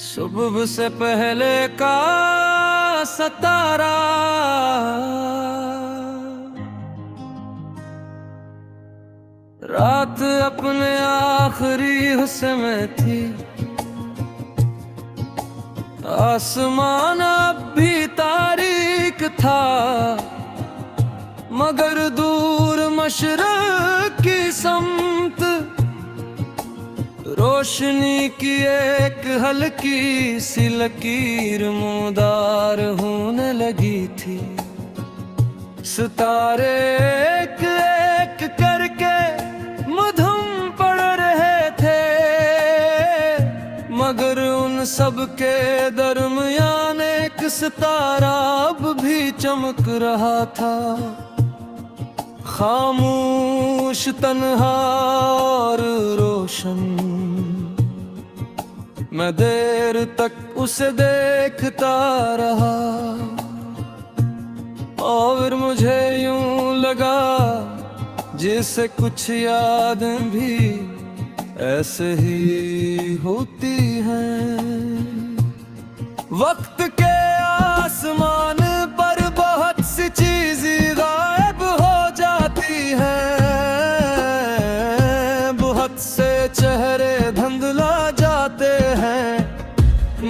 सुबह से पहले का सतारा, रात अपने आखिरी हिस्से में थी। आसमान अब भी तारीक था, मगर दूर मशरक की समत रोशनी की एक हल्की सी लकीर मुदार होने लगी थी। सितारे एक एक करके मधुम पड़ रहे थे, मगर उन सब के दरमियान एक सितारा अब भी चमक रहा था। खामोश, तन्हा और रोशन, मैं देर तक उसे देखता रहा और मुझे यूं लगा जैसे कुछ यादें भी ऐसे ही होती हैं। वक्त के आसमान पर बहुत सी चीजें गायब हो जाती हैं, बहुत से चेहरे धुंधला जाते हैं,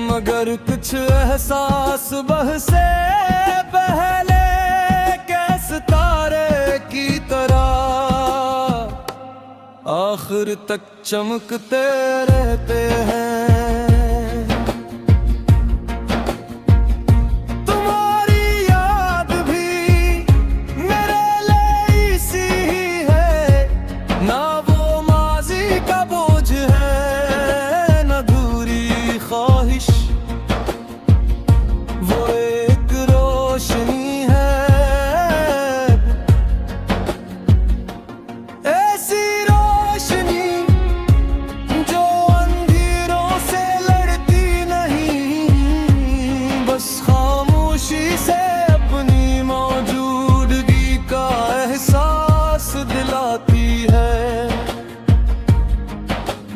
मगर कुछ एहसास सुबह से पहले के सितारे की तरह आखिर तक चमकते रहते हैं।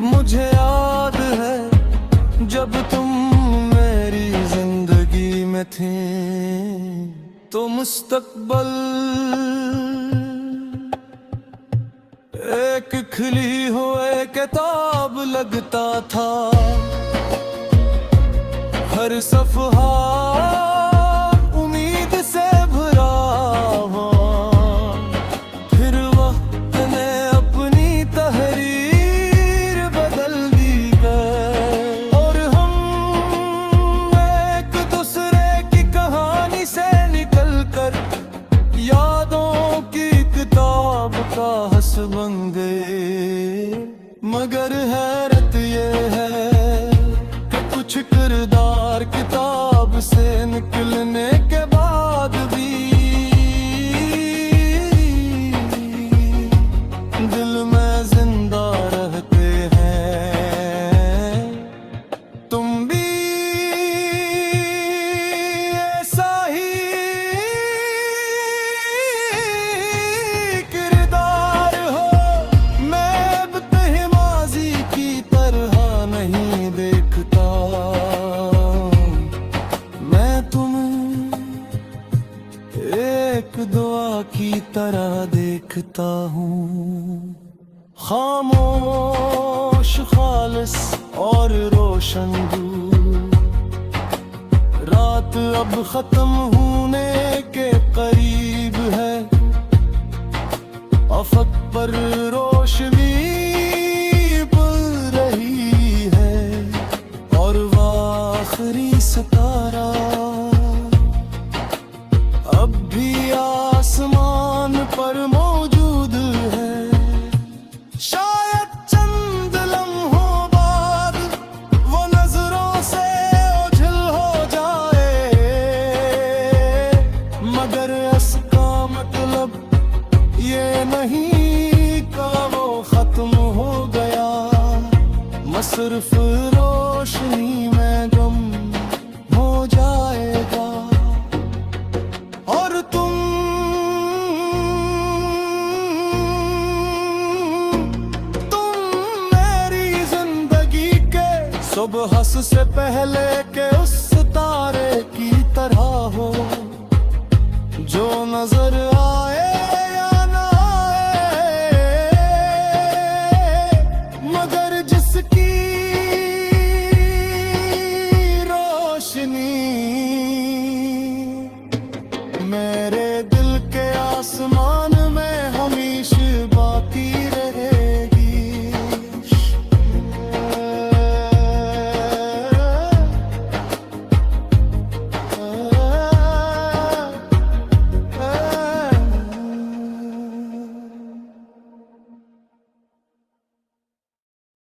मुझे याद है जब तुम मेरी जिंदगी में थे, तो मुस्तकबल एक खिली हुए किताब लगता था। हर सफ़हा उम्मीद से भरा हुआ, फिर वक्त ने अपनी तहरीर बदल दी है और हम एक दूसरे की कहानी से निकलकर यादों की किताब का हस बन गए। मगर हैरत ये है कि कुछ किरदार किताब से निकलने के बाद भी दिल में जिंदा रहते हैं। तुम भी ऐसा ही किरदार हो, मैं अब कहीं माजी की तरह नहीं देखता। मैं तुम्हें एक दुआ की तरह देखता हूँ, खामोश, खालिस और रोशन दूर। रात अब खत्म होने के करीब है, अफक पर रोशनी पड़ रही है और वो आखिरी सितारा अब भी आसमान पर मौजूद है। शायद चंद लम्हों बाद वो नजरों से ओझल हो जाए, सुबह से पहले के उस तारे की तरह हो जो नजर